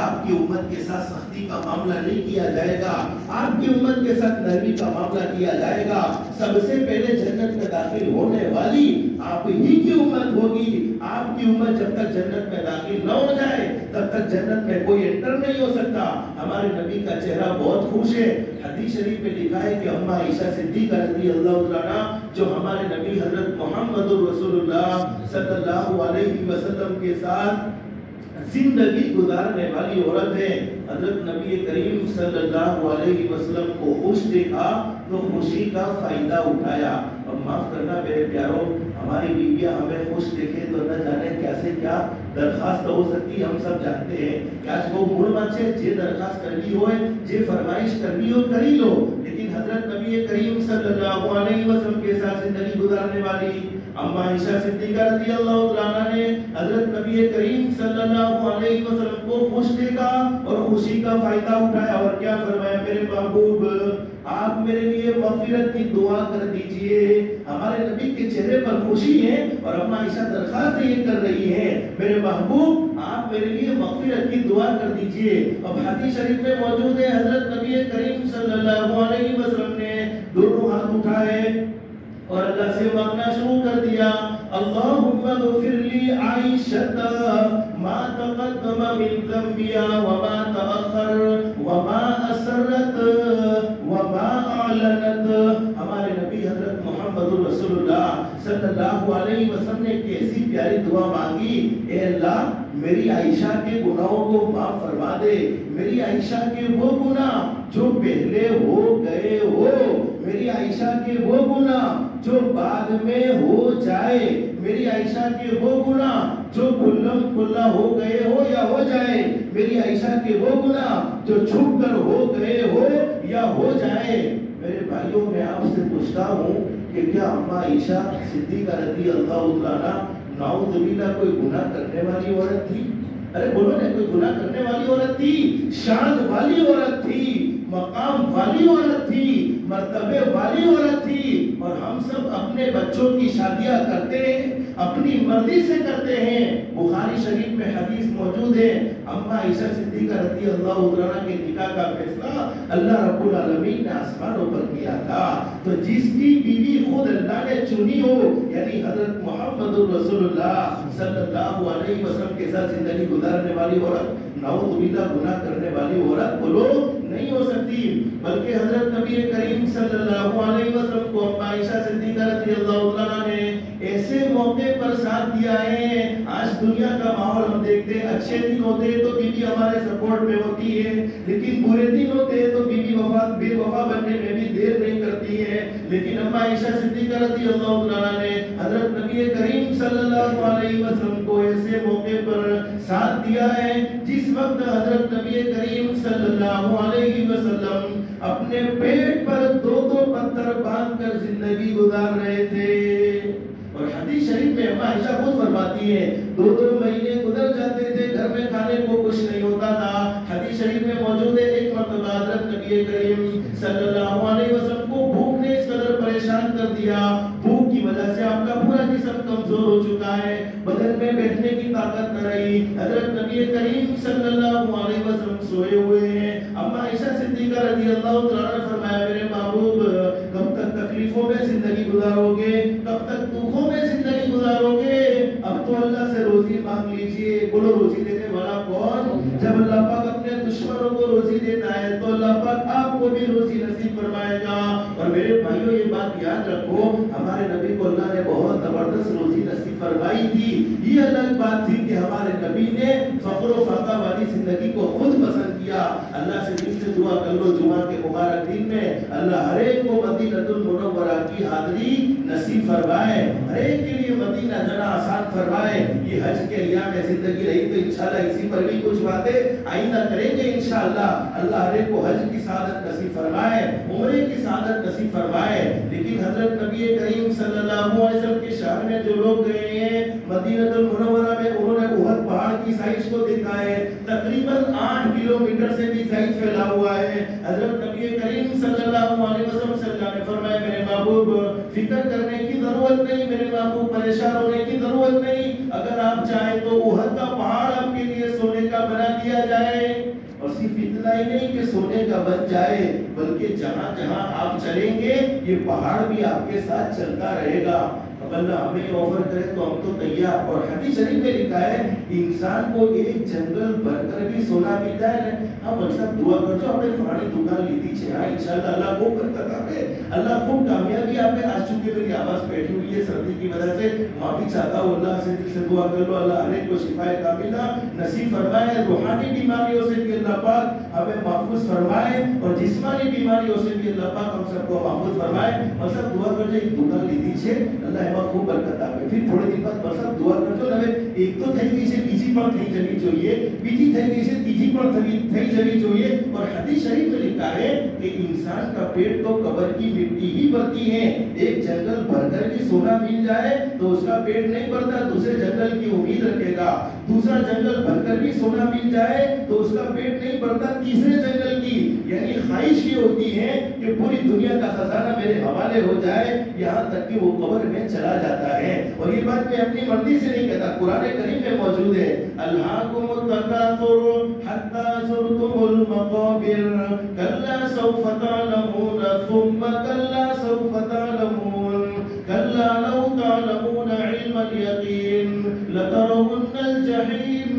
آپ کی امت کے ساتھ سختی کا معاملہ نہیں کیا جائے گا، آپ کی امت کے ساتھ نرمی کا معاملہ کیا جائے گا۔ سب سے پہلے جنت میں داخل ہونے والی آپ ہی کی امت ہوگی۔ آپ کی امت جب تک جنت میں داخل نہ ہو جائے تب تک جنت میں کوئی انٹر نہیں ہو سکتا۔ ہمارے نبی کا چہرہ بہت خوش ہے۔ حدیث شریف میں لکھا ہے کہ اماں عائشہ صدیقہ رضی اللہ عنہا جو ہمارے نبی حضرت محمد رسول اللہ صلی اللہ علیہ وسلم کے ساتھ زندگی گزارنے والی عورت ہے، حضرت نبی کریم صلی اللہ علیہ وسلم کو خوش دیکھا تو خوشی کا فائدہ اٹھایا۔ اور معاف کرنا میرے پیاروں، ہماری بیویاں ہمیں خوش دیکھے تو نہ جانے کیسے کیا درخواست ہو سکتی، ہم سب جانتے ہیں کہ آج وہ مڑ مچے جے درخواست کرنی ہوئے جے فرمائش کرنی ہو کری لو، لیکن حضرت نبی کریم صلی اللہ علیہ وسلم کے ساتھ زندگی گزارنے والی اماں عائشہ صدیقہ رضی اللہ عنہا نے حضرت نبی کریم صلی اللہ علیہ وسلم کو خوش دیکھا اور خوشی کا فائدہ اٹھایا اور کیا فرمایا، میرے محبوب آپ میرے لیے مغفرت کی دعا کر دیجئے۔ ہمارے نبی کے چہرے پر خوشی ہے اور اماں عائشہ درخواست یہ کر رہی ہے، میرے محبوب آپ میرے لیے مغفرت کی دعا کر دیجئے۔ اب حدیث شریف میں موجود ہے حضرت نبی کریم صلی اللہ علیہ وسلم نے دونوں ہاتھ اٹھائے اور اللہ سے مانگنا شروع کر دیا، اللہم اغفر لی عائشہ ما تقدم من ذنبها وما تأخر وما أسرت وما أعلنت۔ ہمارے نبی حضرت محمد رسول اللہ صلی اللہ علیہ وسلم نے کیسی پیاری دعا مانگی، اے اللہ میری عائشہ کے گناہوں کو معاف فرما دے، میری عائشہ کے وہ گناہ جو پہلے ہو گئے ہو، میری عائشہ کے وہ گناہ جو بعد میں ہو جائے، میری عائشہ کے وہ گناہ جو کھلم کھلا ہو گئے ہو یا ہو جائے، میری عائشہ کے وہ گناہ جو چھپ کر ہو گئے ہو یا ہو جائے۔ میرے بھائیوں میں آپ سے پوچھتا ہوں کہ کیا اماں عائشہ صدیقہ رضی اللہ عنہا نعوذ باللہ کوئی گناہ کرنے والی عورت تھی؟ ارے بولو نا، کوئی گناہ کرنے والی عورت تھی، شان والی عورت تھی، مقام والی عورت تھی، مرتبے والی عورت تھی۔ اور ہم سب اپنے بچوں کی شادیاں کرتے ہیں، اپنی مرضی سے کرتے ہیں۔ بخاری شریف میں حدیث موجود ہے، اماں عائشہ صدیقہ رضی اللہ عنہا کے نکاح کا فیصلہ اللہ رب العالمین نے آسمانوں پر کیا تھا۔ تو جس کی بیوی خود اللہ نے چنی ہو، یعنی حضرت محمد رسول اللہ صلی اللہ علیہ وسلم کے ساتھ زندگی گزارنے والی عورت نعوذ باللہ گناہ کرنے والی عورت بولو نہیں ہو سکتی، بلکہ حضرت نبی کریم صلی اللہ علیہ وسلم کو اماں عائشہ صدیقہ رضی اللہ عنہا نے ایسے موقع پر ساتھ دیا ہے۔ آج دنیا کا ماحول ہم دیکھتے ہیں، اچھے دن ہوتے ہیں تو بیوی ہمارے سپورٹ میں ہوتی ہے، لیکن برے دن ہوتے ہیں تو بیوی بے وفا بننے میں بھی دیر نہیں کرتی ہے۔ لیکن اماں عائشہ صدیقہ رضی اللہ عنہا نے حضرت نبی کریم صلی اللہ علیہ وسلم کو ایسے موقع پر ساتھ دیا ہے جس وقت حضرت نبی کریم صلی اللہ علیہ وسلم اپنے پیٹ پر دو پتھر باندھ کر زندگی گزار رہے تھے۔ اور حدیث شریف میں اماں عائشہ خود فرماتی ہے 2 مہینے گزر جاتے تھے، گھر میں کھانے کو کچھ نہیں ہوتا تھا۔ حدیث شریف میں موجود ہے ایک مرتبہ حضرت نبی کریم صلی اللہ علیہ وسلم کو بھوک نے اس قدر پریشان کر دیا، بھوک کی وجہ سے آپ کا پورا جسم کمزور ہو چکا ہے، بدن میں بیٹھنے کی طاقت نہ رہی۔ حضرت نبی کریم صلی اللہ علیہ وسلم سوئے ہوئے ہیں۔ اماں عائشہ صدیقہ رضی اللہ عنہا نے فرمایا، میرے محبوب کب تک تکلیفوں میں زندگی گزارو گے، کب تک دکھوں میں زندگی گزارو گے؟ اب تو اللہ سے روزی مانگ لیجئے۔ بولو روزی دینے والا کون؟ جب اللہ پاک اپنے دشمنوں کو روزی دیتا ہے تو اللہ پاک آپ کو بھی روزی نصیب فرمائے گا۔ اور میرے بھائیوں یہ بات یاد رکھو، ہمارے نبی کو اللہ نے بہت زبردست روزی نصیب فرمائی تھی۔ یہ الگ بات تھی کہ ہمارے نبی نے فقر و فاقہ والی زندگی کو خود پسند کیا۔ اللہ سے دل سے دعا کر لو جمعہ کے مبارک دن میں اللہ ہر ایک کو مدینہ المنورہ کی حاضری نصیب فرمائے، ہر ایک کے لیے مدینہ جانا آسان فرمائے۔ یہ حج کے ایام میں زندگی رہی تو انشاءاللہ اسی پر بھی کچھ باتیں آئندہ کریں گے انشاءاللہ۔ اللہ ہر ایک کو حج کی سعادت نصیب فرمائے، عمرے کی سعادت نصیب فرمائے۔ لیکن حضرت نبی کریم صلی اللہ علیہ وسلم کے شہر میں جو لوگ گئے ہیں مدینہ المنورہ میں، انہوں نے احد پہاڑ کی سائز کو دیکھا ہے، تقریباً 8 کلومیٹر سے بھی زائد پھیلا ہوا ہے۔ حضرت نبی کریم صلی اللہ علیہ وسلم سے اللہ نے فرمایا، میرے محبوب فکر کرنے کی ضرورت نہیں، میرے محبوب پریشان ہونے کی ضرورت نہیں، اگر آپ چاہیں تو احد کا پہاڑ آپ کے لیے سونے کا بنا دیا جائے. اور صرف اتنا ہی نہیں کہ سونے کا بن جائے، بلکہ جہاں جہاں آپ چلیں گے یہ پہاڑ بھی آپ کے ساتھ چلتا رہے گا. اب اللہ ہمیں آفر کرے تو ہم تو تیار. اور حدیث شریف میں لکھا ہے انسان کو ایک جنگل بھر کر بھی سونا مل جائے نا. ہم سب دعا کر جو اپنے فلانی دکان لی تھی چھے انشاءاللہ اللہ کو برکت آئے، اللہ خوب کامیابی آپ میں. آج چونکہ میری آواز بیٹھی ہوئی ہے سردی کی وجہ سے معافی چاہتا ہوں، اللہ سے دل سے دعا کر لو اللہ ہر ایک کو شفا کاملہ نصیب فرمائے. روحانی بیماریوں سے بھی اللہ پاک ہمیں محفوظ فرمائے اور جسمانی بیماریوں سے بھی اللہ پاک ہم سب کو محفوظ فرمائے. اور سب دعا کر جو ایک دکان لی تھی چھے اللہ એમાં ખૂબ બરકત આપે. ફિર થોડે દિન બાદ બરસાત દુઆ કરજો ને. હવે એક તો થઈ ગઈ છે, બીજી પણ થઈ જવી જોઈએ, બીજી થઈ ગઈ છે, ત્રીજી પણ થઈ જવી જોઈએ. और हदीस शरीफ में लिखा है कि इंसान का पेट तो कब्र की मिट्टी ही भरती है. एक जंगल भरकर भी सोना मिल जाए तो उसका पेट नहीं भरता, दूसरे जंगल की उम्मीद रखेगा. दूसरा जंगल भरकर भी सोना मिल जाए तो उसका पेट नहीं भरता, तीसरे जंगल की यानी ख्वाहिश ये होती है कि पूरी दुनिया का खजाना मेरे हवाले हो जाए, यहाँ तक कि वो कब्र में चला जाता है. और ये बात मैं अपनी मर्जी से नहीं कहता, कुरान करीम में मौजूद है. अल्लाहुम्मुत तकासुर हत्ता ज़ुरतुमुल मक़ाबिर कल्ला सौफ तालमून थुम्मा कल्ला सौफ तालमून कल्ला लौ तालमून इल्मल यकीन लतरवुन्नल जहीम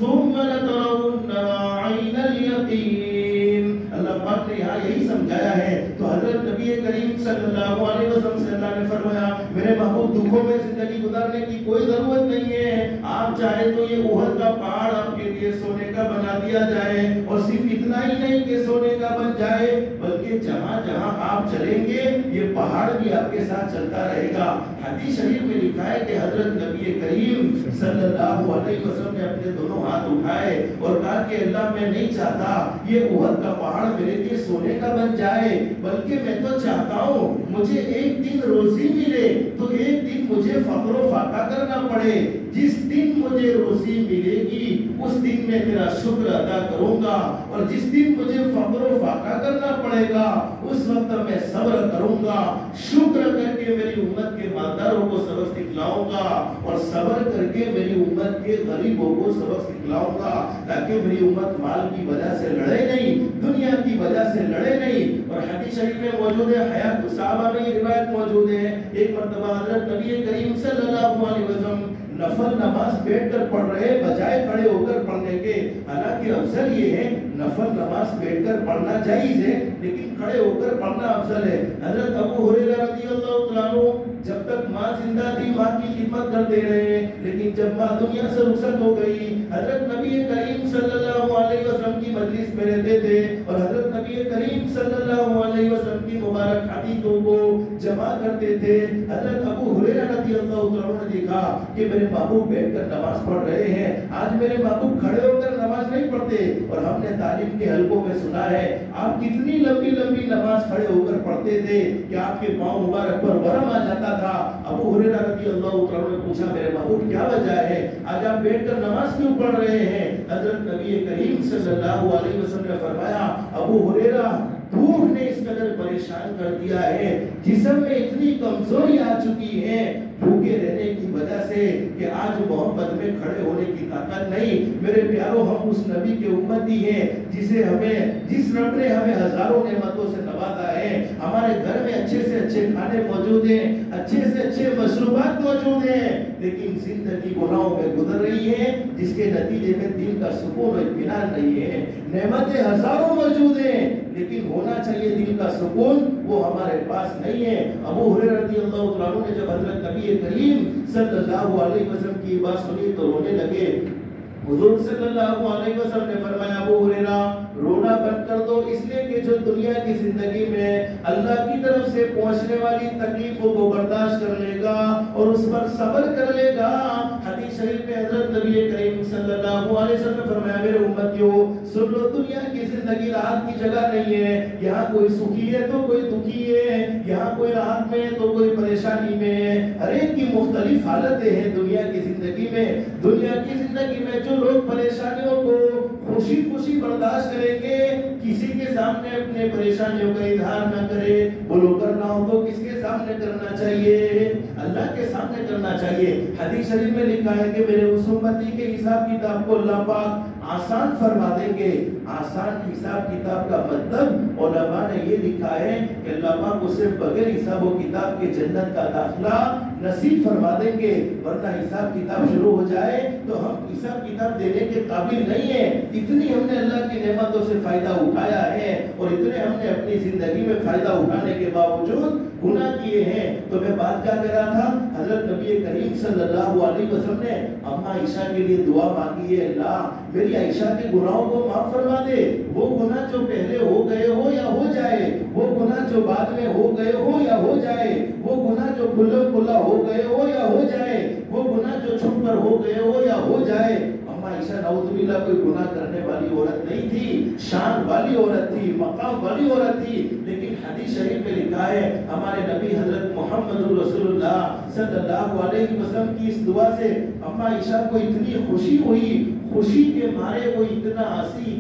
थुम्मा लतरवुन्ना ऐनल यकीन. अल्लाह पाक ने यहाँ यही समझाया है. तो हजरत नबी करीम सल्लल्लाहु अलैहि वसल्लम से अल्लाह ने फरमाया मेरे महबूब दुखों में जिंदगी गुजारने की कोई जरूरत नहीं है. आप चाहे तो ये उहद का पहाड़ आपके लिए सोने का बना दिया जाए. और सिर्फ इतना ही नहीं कि सोने का बन जाए, बल्कि जहां जहां आप चलेंगे ये पहाड़ भी आपके साथ चलता रहेगा. हदीस शरीफ में लिखा है कि हजरत नबी करीम सल्लल्लाहु अलैहि वसल्लम ने अपने दोनों हाथ उठाए और कहा कि अल्लाह मैं नहीं चाहता ये उहद का पहाड़ मेरे लिए सोने का बन जाए, बल्कि मैं तो चाहता हूँ मुझे एक दिन रोजी मिले तो एक दिन मुझे फक्र फाका करना पड़े. जिस दिन मुझे रोजी मिलेगी उस दिन मैं तेरा शुक्र अदा करूंगा, और जिस दिन मुझे फक्र फाका करना पड़ेगा उस वक्त मैं सब्र करूंगा. शुक्र करके मेरी उम्मत के मालदारों को सबक सिखलाऊंगा और सब्र करके मेरी उम्मत के गरीबों को सबक सिखलाऊंगा, ताकि मेरी उम्मत माल की वजह से लड़े नहीं, दुनिया की वजह से लड़े नहीं. और हदीस शरीफ में मौजूद है, हयात सहाबा में ये रिवायत मौजूद है. एक मर्तबा हजरत नबी करीम सल्लल्लाहु अलैहि वसल्लम नफल नमाज बैठकर पढ़ रहे बजाय खड़े होकर पढ़ने के. हालांकि अफजल ये है नफल नमाज बैठकर पढ़ना जायज है, लेकिन खड़े होकर पढ़ना अफजल है. हजरत अबू हुरैरा रज़ियल्लाहु तआला अन्हु जब तक माँ जिंदा थी माँ की खिदमत करते रहे, लेकिन जब माँ दुनिया से रुखसत हो गई हजरत नबी करीम सल्लल्लाहु अलैहि वसल्लम की मजलिस में रहते थे और हजरत नबी करीम सल्लल्लाहु अलैहि वसल्लम की मुबारक हदीसों को जमा करते थे. हजरत अबू हुरैरा रज़ियल्लाहु तआला अन्हु ने देखा कि मेरे महबूब बैठकर नमाज पढ़ रहे हैं, आज मेरे महबूब खड़े होकर नमाज नहीं पढ़ते. और हमने तालीम के हलकों में सुना है आप कितनी लंबी लंबी नमाज खड़े होकर पढ़ते थे कि आपके पांव मुबारक पर वरम आ जाता था. अबू हुरैरा रज़ियल्लाहु तआला अन्हु ने पूछा मेरे महबूब क्या वजह है, आज आप बैठकर नमाज क्यों पढ़ रहे हैं? हजरत नबी करीम सल्लल्लाहु अलैहि वसल्लम ने फरमाया अबू हुरैरा भूख ने इस कदर परेशान कर दिया है, जिस्म में इतनी कमजोरी आ चुकी है भूखे रहने की वजह से कि आज मोहब्बत में खड़े होने की ताकत नहीं. मेरे प्यारों हम उस नबी के उम्मती हैं जिस रब ने हमें हजारों नेमतों से नवाजा है. हमारे घर में अच्छे से अच्छे खाने मौजूद हैं, अच्छे से अच्छे मशरूबात मौजूद हैं, लेकिन जिंदगी गुनाहों में गुजर रही है जिसके नतीजे में दिल का सुकून और इत्मीनान नहीं है. नेमतें हजारों मौजूद हैं लेकिन होना चाहिए दिल का सुकून, वो हमारे पास नहीं है. अबू हुरैरा रज़ियल्लाहु तआला अन्हु ने जब हजरत नबी करीम सल्लल्लाहु अलैहि वसल्लम की बात सुनी तो रोने लगे. हुजूर सल्लल्लाहु अलैहि वसल्लम ने फरमाया अबू हुरैरा रोना बंद कर दो, इसलिए कि जो दुनिया की जिंदगी में अल्लाह की तरफ से पहुंचने वाली तकलीफों को बर्दाश्त कर लेगा और उस पर सब्र कर लेगा. हदीस शरीफ में हजरत नबी करीम सल्लल्लाहु अलैहि वसल्लम ने फरमाया मेरे उम्मतियों सुन लो, दुनिया की जिंदगी राहत की जगह नहीं है. यहाँ कोई सुखी है तो कोई दुखी है, यहाँ कोई राहत में है तो कोई परेशानी में है. हर एक की मुख्तलिफ हालतें हैं दुनिया की जिंदगी में. दुनिया की जिंदगी में जो लोग परेशानियों को खुशी खुशी बर्दाश्त करेंगे, किसी के सामने अपने परेशानियों का इजहार न करे, बोलो करना हो तो किसके सामने करना चाहिए? अल्लाह के सामने करना चाहिए. हदीस शरीफ में लिखा है कि मेरे उस उम्मती के हिसाब किताब को अल्लाह पाक آسان فرما دیں گے. آسان حساب کتاب کا مطلب علماء نے یہ لکھا ہے کہ علماء کو صرف بغیر حساب و کتاب کے جنت کا داخلہ نصیب فرما دیں گے، ورنہ حساب کتاب شروع ہو جائے تو ہم حساب کتاب دینے کے قابل نہیں ہیں. اتنی ہم نے اللہ کی نعمتوں سے فائدہ اٹھایا ہے اور اتنے ہم نے اپنی زندگی میں فائدہ اٹھانے کے باوجود گناہ کیے ہیں. تو میں بات کیا کر رہا تھا، حضرت نبی کریم صلی اللہ علیہ وسلم نے اماں عائشہ کے لیے دعا مانگی ہے، اللہ میری عائشہ کے گناہوں کو معاف فرما دے. وہ گناہ جو پہلے ہو گئے ہو یا ہو جائے، وہ گناہ جو بعد میں ہو گئے ہو یا ہو جائے، وہ گناہ جو کھلم کھلا ہو گئے ہو یا ہو جائے، وہ گناہ جو چھپ کر ہو گئے ہو یا ہو جائے. اماں عائشہ نعوذ باللہ کوئی گناہ کرنے والی عورت نہیں تھی، شان والی عورت تھی، مقام والی عورت تھی. لیکن حدیث شریف میں لکھا ہے ہمارے نبی حضرت محمد رسول اللہ صلی اللہ علیہ وسلم کی اس دعا سے اماں عائشہ کو اتنی خوشی ہوئی، خوشی کے مارے وہ اتنا ہنسی.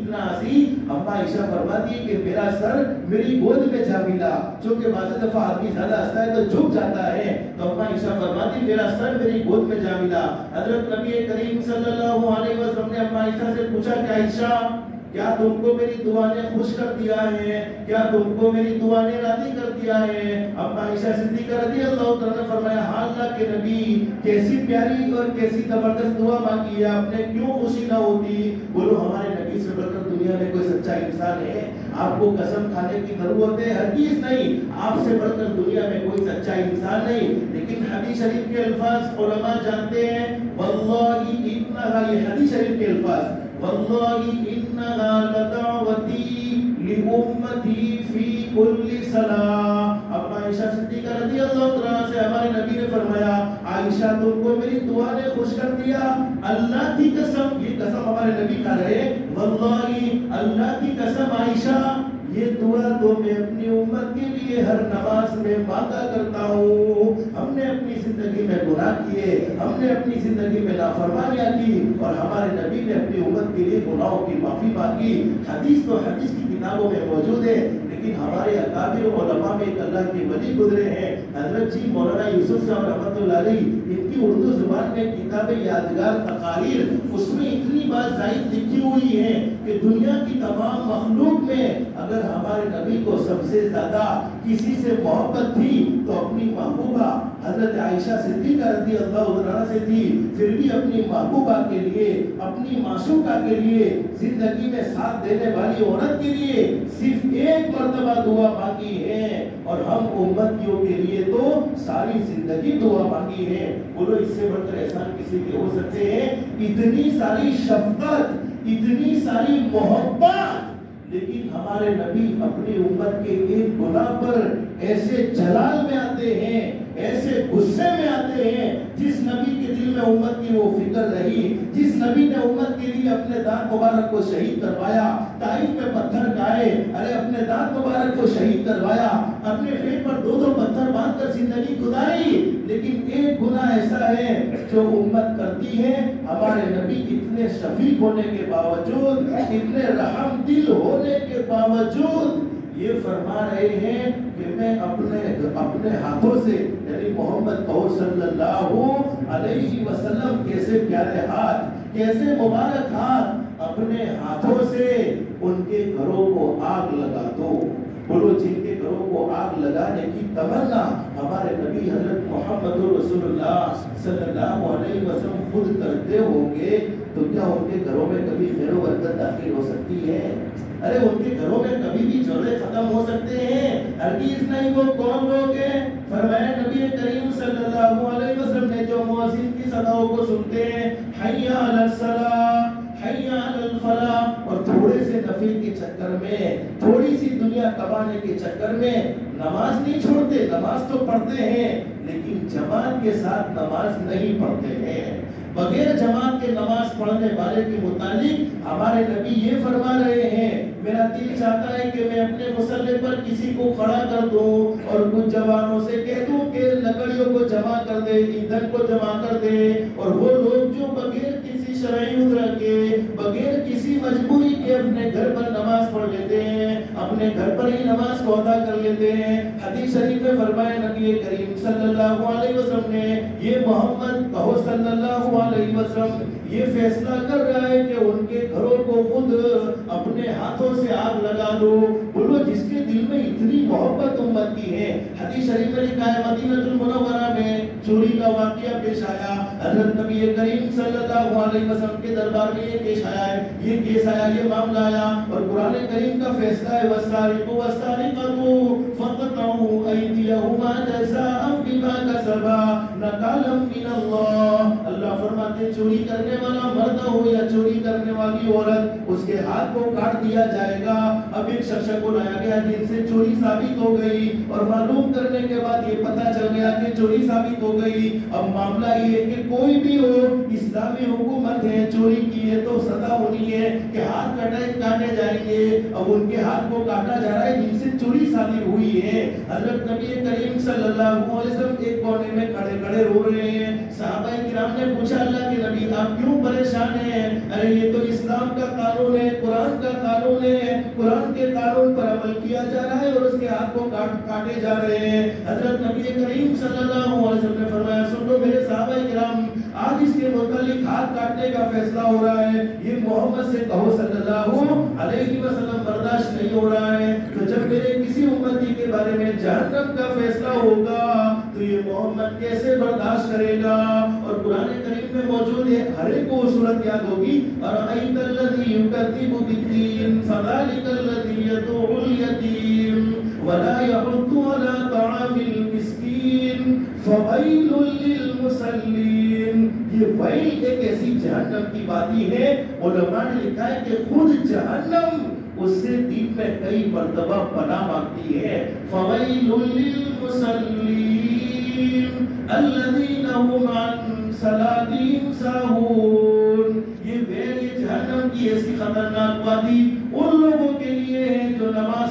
اماں عائشہ فرماتی ہے کہ میرا سر میری گود میں جا ملا. چونکہ بعض دفعہ آدمی زیادہ ہنستا ہے تو جھک جاتا ہے، تو اماں عائشہ فرماتی میرا سر میری گود میں جا ملا. حضرت نبی کریم صلی اللہ علیہ وسلم نے اماں عائشہ سے پوچھا کہ عائشہ کیا تم کو میری دعا نے خوش کر دیا ہے، کیا تم کو میری دعا نے راضی کر دیا ہے؟ اماں عائشہ صدیقہ رضی اللہ تعالیٰ نے فرمایا ہاں اللہ کے نبی، کیسی پیاری اور کیسی زبردست دعا مانگی ہے، آپ نے کیوں خوشی نہ ہوتی؟ بولو ہمارے نبی سے بڑھ کر دنیا میں کوئی سچا انسان ہے؟ آپ کو قسم کھانے کی ضرورت ہے؟ ہرگز نہیں. آپ سے بڑھ کر دنیا میں کوئی سچا انسان نہیں. لیکن حدیث شریف کے الفاظ علماء جانتے ہیں، واللہ انہا، یہ حدیث شریف کے الفاظ، واللہ انہا لدعوتی لامتی فی کل صلاۃ. اماں عائشہ صدیقہ رضی اللہ عنہا سے ہمارے نبی نے فرمایا عائشہ تم کو میری دعا نے خوش کر دیا. اللہ کی قسم، یہ قسم ہمارے نبی کھا رہے، واللہ اللہ کی قسم عائشہ یہ دعا تو میں اپنی امت کے لیے ہر نماز میں مانگا کرتا ہوں. ہم نے اپنی زندگی میں گناہ کیے، ہم نے اپنی زندگی میں نافرمانیاں کی اور ہمارے نبی نے اپنی امت کے لیے گناہوں کی معافی مانگی. حدیث تو حدیث کی کتابوں میں موجود ہے. لیکن ہمارے اکابر علماء میں ایک اللہ کے ولی گزرے ہیں حضرت جی مولانا یوسف صاحب رحمۃ اللہ علیہ، ان کی اردو زبان میں کتاب یادگار تقاریر، اس میں اتنی بات زائد لکھی ہوئی ہے کہ دنیا کی تمام مخلوق میں اگر ہمارے نبی کو سب سے زیادہ کسی سے محبت تھی تو اپنی محبوبہ حضرت عائشہ صدیقہ رضی اللہ عنہا سے تھی. پھر بھی اپنی محبوبہ کے لیے، اپنی معشوقہ کے لیے، زندگی میں ساتھ دینے والی عورت کے لیے صرف ایک مرتبہ دعا مانگی ہے اور ہم امتیوں کے لیے تو ساری زندگی دعا مانگی ہے. بولو اس سے بڑھ کر احسان کسی کے ہو سکتے ہیں؟ اتنی ساری شفقت، اتنی ساری محبت، لیکن ہمارے نبی اپنی امت کے ایک گناہ پر ایسے جلال میں آتے ہیں، ایسے غصے میں آتے ہیں. جس نبی کے دل میں امت کی وہ فکر رہی، جس نبی نے امت کے لیے اپنے دانت مبارک کو شہید کروایا، طائف میں پتھر کھائے، ارے اپنے دانت مبارک کو شہید کروایا، اپنے پیٹ پر دو پتھر باندھ کر زندگی گزاری. لیکن ایک گناہ ایسا ہے جو امت کرتی ہے، ہمارے نبی اتنے شفیق ہونے کے باوجود، اتنے رحم دل ہونے کے باوجود یہ فرما رہے ہیں کہ میں اپنے ہاتھوں سے، یعنی محمد صلی اللہ علیہ وسلم کیسے پیارے ہاتھ، کیسے مبارک ہاتھ، اپنے ہاتھوں سے ان کے گھروں کو آگ لگا دو. بولو جن کے گھروں کو آگ لگانے کی تمنا ہمارے نبی حضرت محمد رسول اللہ صلی اللہ علیہ وسلم خود کرتے ہوں گے تو کیا ان کے گھروں میں کبھی خیر و برکت داخل ہو سکتی ہے؟ ارے ان کے گھروں میں کبھی بھی جھگڑے ختم ہو سکتے ہیں؟ ہرگز نہیں. وہ کون لوگ ہیں؟ فرمایا نبی کریم صلی اللہ علیہ وسلم نے جو مؤذن کی صداؤں کو سنتے ہیں، حی علی الصلاۃ، حی علی الفلاح، اور تھوڑے سے نفع کے چکر میں، تھوڑی سی دنیا کمانے کے چکر میں نماز نہیں چھوڑتے. نماز تو پڑھتے ہیں لیکن جماعت کے ساتھ نماز نہیں پڑھتے ہیں. بغیر جماعت کے نماز پڑھنے والے کے متعلق ہمارے نبی یہ فرما رہے ہیں، میرا دل چاہتا ہے کہ میں اپنے مصلی پر کسی کو کھڑا کر دوں اور کچھ جوانوں سے کہہ دوں کہ لکڑیوں کو جمع کر دے، ایندھن کو جمع کر دے، اور وہ لوگ جو بغیر کسی شرعی عذر کے، بغیر کسی مجبوری کے اپنے گھر پر نماز پڑھ لیتے ہیں، اپنے अपने घर पर ही नमाज को अदा कर लेते हैं। हदीस शरीफ में फरमाया नबी करीम सल्लल्लाहु अलैहि वसल्लम ने, ये मोहम्मद कहो सल्लल्लाहु अलैहि वसल्लम ये फैसला कर रहा है कि उनके घरों को खुद अपने हाथों से आग लगा दो। बोलो जिसके दिल में इतनी मोहब्बत उम्मत की है। हदीस शरीफ में लिखा है मदीनतुल मुनव्वरा में चोरी का वाकया पेश आया। हज़रत नबी करीम सल्लल्लाहु अलैहि वसल्लम के दरबार में ये केस आया, ये मामला आया और कुरान करीम का फैसला है वस्सारिकु वस्सारिकतु फक़तउ अयदियहुमा जज़ाअन बिमा कसबा नकालम मिनल्लाह। अल्लाह फरमाते हैं चोरी करने वाला मर्द हो या चोरी करने वाली औरत, उसके हाथ को काट दिया जाएगा। अब एक शख्स को लाया गया जिनसे चोरी साबित हो गई और मालूम करने के बाद ये पता चल गया कि चोरी साबित हो गई। अब मामला ये है कि कोई भी हो, इस्लामी हुकूमत है, चोरी की है तो सजा होनी है कि हाथ काटे जाएंगे। अब उनके हाथ को काटा जा रहा है जिनसे चोरी साबित हुई है। हज़रत नबी करीम सल्लल्लाहु अलैहि वसल्लम एक कोने में खड़े रो रहे हैं। सहाबाए किराम ने पूछा अल्लाह के नबी आप क्यों परेशान हैं? अरे ये तो इस्लाम का कानून है, कुरान का कानून है, कुरान के कानून पर अमल किया जा रहा है और उसके हाथ को काटे जा रहे हैं। हज़रत नबी करीम सल्लल्लाहु अलैहि वसल्लम ने फरमाया सुन लो मेरे सहाबाए किराम, आज इसके मुतालिक हाथ काटने का फैसला हो रहा है। ये मोहम्मद से कहो सल्लल्लाहु अलैहि वसल्लम बर्दाश्त नहीं हो रहा है। तो जब मेरे किसी उम्मती के बारे में जहन्नम का फैसला होगा तो ये मोहम्मद कैसे बर्दाश्त करेगा? और कुरान करीम में मौजूद है, हर एक को सूरत याद होगी, अरअयतल्लज़ी युकज़्ज़िबु बिद्दीन फ़ज़ालिकल्लज़ी यदउल यतीम वला यहुद्दु अला तआमिल मिस्कीन फ़वैलुल लिल मुसल्लीन। ये वैल एक ऐसी जहन्नम की वादी है, उलमा ने लिखा है कि खुद जहन्नम उससे दिन में कई मर्तबा पनाह मांगती है। फ़वैलुल लिल मुसल्लीन अल्लज़ीना हुम अन सलातिहिम साहून। ये वैल ये जहन्नम की ऐसी खतरनाक वादी उन लोगों के लिए है जो नमाज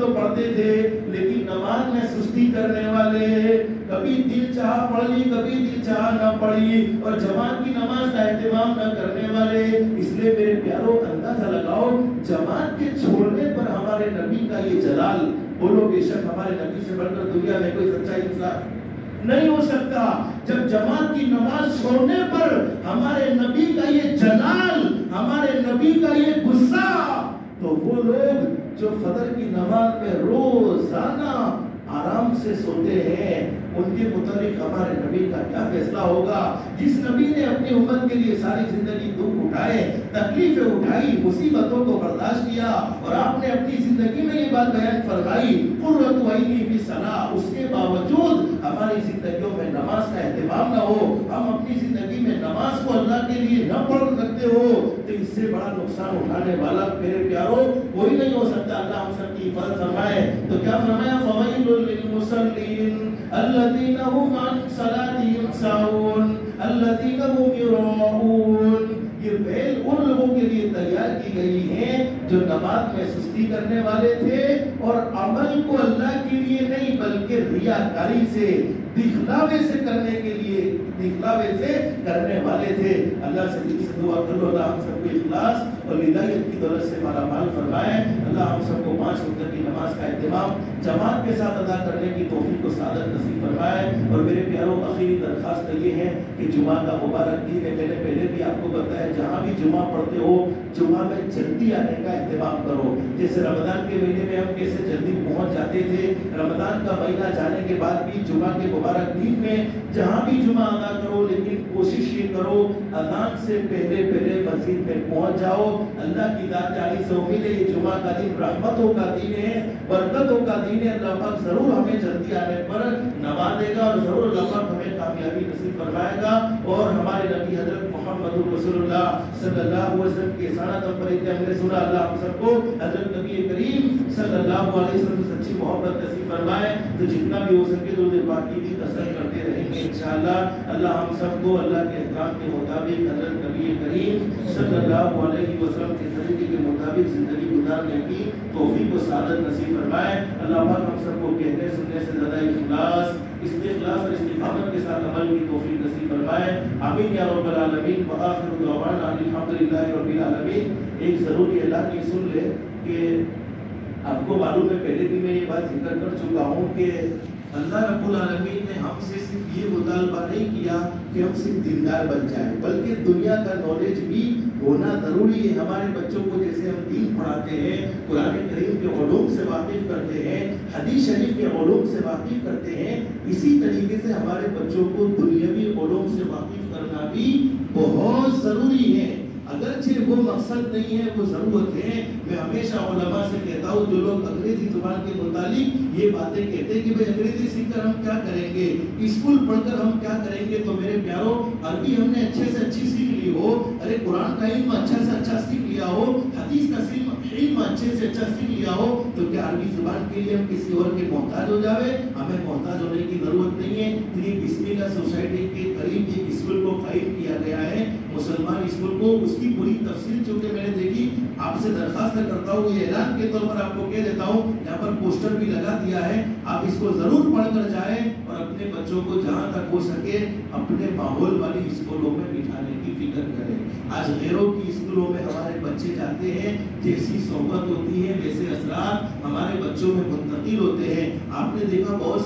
तो पढ़ते थे लेकिन नमाज में सुस्ती करने वाले, कभी दिल चाह पढ़ ली कभी दिल चाह न पढ़ी और जमात की नमाज का एहतमाम न करने वाले। इसलिए मेरे प्यारों अंदाजा लगाओ जमात के छोड़ने पर हमारे नबी का ये जलाल। बोलो बेशक हमारे नबी से बढ़कर दुनिया में कोई सच्चा इंसान नहीं हो सकता। जब जमात की नमाज छोड़ने पर हमारे नबी का ये जलाल, हमारे नबी का ये गुस्सा, तो वो लोग जो फजर की नमाज में रोजाना आराम से सोते हैं उनके मुताबिक हमारे नबी का क्या फैसला होगा? जिस नबी ने अपनी उम्मत के लिए सारी जिंदगी दुख उठाए, तकलीफें उठाई, मुसीबतों को बर्दाश्त किया और आपने अपनी जिंदगी में ये बात बयान फरमाई कुर्रतु ऐनी फी सलाह, उसके बावजूद हमारी जिंदगियों में नमाज का एहतमाम न हो, हम अपनी जिंदगी में नमाज को अल्लाह के लिए न पढ़ सकते हो, तो इससे बड़ा नुकसान उठाने वाला मेरे प्यारों कोई नहीं हो सकता। अल्लाह हम सब की हिफाजत फरमाए। तो क्या फरमाया? फ़वैलुल लिल मुसल्लीन अल्लज़ीना हुम अन सलातिहिम साहून अल्लज़ीना हुम युराऊन। ये वैल उन लोगों के लिए तैयार की गई है जो नमाज में सुस्ती करने वाले थे और अमल को अल्लाह के लिए नहीं बल्कि रियाकारी से, दिखलावे से करने के लिए, दिखलावे से करने वाले थे। अल्लाह से दिल से दुआ करो अल्लाह हम सबको इखलास और हिदायत की दौलत से मालामाल फरमाए। अल्लाह हम सबको 5 वक्त की नमाज का एहतमाम जमात के साथ अदा करने की तौफीक को सादत नसीब फरमाए। और मेरे प्यारों आखिरी दरखास्त ये है कि जुमा का मुबारक दिन है। मैंने पहले भी आपको बताया जहाँ भी जुमा पढ़ते हो जुमा में जल्दी आने का एहतमाम करो। जैसे रमजान के महीने में हम कैसे जल्दी पहुँच जाते थे, रमजान का महीना जाने के बाद भी जुमा के मुबारक दिन में जहाँ भी जुमा अदा करो, लेकिन कोशिश ये करो अज़ान से पहले मस्जिद में पहुँच जाओ। अल्लाह की ज़ात जानी से उम्मीद है ये जुमा का दिन रहमतों का दिन है, बरकतों का दिन है। अल्लाह पाक जरूर हमें जल्दी आने पर नवाजेगा और जरूर अल्लाह पाक हमें कामयाबी नसीब फरमाएगा। और हमारे नबी हजरत मोहम्मद रसूलुल्लाह सल्लल्लाहु अलैहि वसल्लम के सनत पर हमने सुना। अल्लाह हम सबको हजरत नबी करीम सल्लल्लाहु अलैहि वसल्लम से सच्ची मोहब्बत नसीब फरमाए। तो जितना भी हो सके दुरूद पाक की कसरत करते रहेंगे इंशाअल्लाह। अल्लाह हम सबको अल्लाह के अहकाम के मुताबिक हजरत नबी करीम सल्लल्लाहु अलैहि वसल्लम के तरीके के मुताबिक जिंदगी गुजारने की तौफीक व सादत नसीब फरमाए। अल्लाह पाक हम सबको कहने सुनने से ज़्यादा इखलास, इस्तिखलास और इस्तिकामत के साथ अमल की तौफीक नसीब फरमाए। आमीन या रब्बल आलमीन। व आखिरु दअवाना अनिल हम्दुलिल्लाहि रब्बिल आलमीन। एक ज़रूरी ऐलान ये सुन ले कि आपको मालूम है, पहले भी मैं ये बात जिक्र कर चुका हूँ कि अल्लाह रब्बुल आलमीन ने हमसे सिर्फ ये मुतालबा नहीं किया कि हम सिर्फ दीनदार बन जाए, बल्कि दुनिया का नॉलेज भी होना जरूरी है। हमारे बच्चों को जैसे हम दीन पढ़ाते हैं, कुरान करीम के उलूम से वाकिफ करते हैं, हदीस शरीफ के उलूम से वाकिफ करते हैं, इसी तरीके से हमारे बच्चों को दुनियावी उलूम से वाकिफ करना भी बहुत जरूरी है। अगरचे वो मकसद नहीं है, वो जरूरत है। मैं हमेशा उलमा से कहता हूँ, जो लोग अंग्रेजी जुबान के मुतालिक ये बातें कहते हैं कि भाई अंग्रेजी सीखकर हम क्या करेंगे, स्कूल पढ़कर हम क्या करेंगे, तो मेरे प्यारों, अरबी हमने अच्छे से अच्छी सीख ली हो, अरे कुरान का इल्म अच्छा से अच्छा सीख लिया हो, हदीस का इल्म अच्छे से अच्छा सीख लिया हो, तो क्या अरबी जुबान के लिए हम किसी और के मोहताज हो जावे? हमें मोहताज होने की जरूरत नहीं है। तो ये बिस्मिल्लाह सोसाइटी के करीब एक स्कूल को कायम किया गया है, मुसलमान स्कूल को। उसकी पूरी तफसील चूंकि मैंने देखी, आपसे दरखास्त करता हूँ, ये ऐलान के तौर पर आपको कह देता हूँ, यहाँ पर पोस्टर भी लगा दिया है, आप इसको जरूर पढ़कर जाएं और अपने बच्चों को जहाँ तक हो सके अपने माहौल वाली स्कूलों में बिठाने की फिक्र करें। आज गैरों की स्कूलों में हमारे बच्चे जाते हैं, जैसी सोहबत होती है वैसे असरात हमारे बच्चों में मुंतकिल होते हैं। आपने देखा बहुत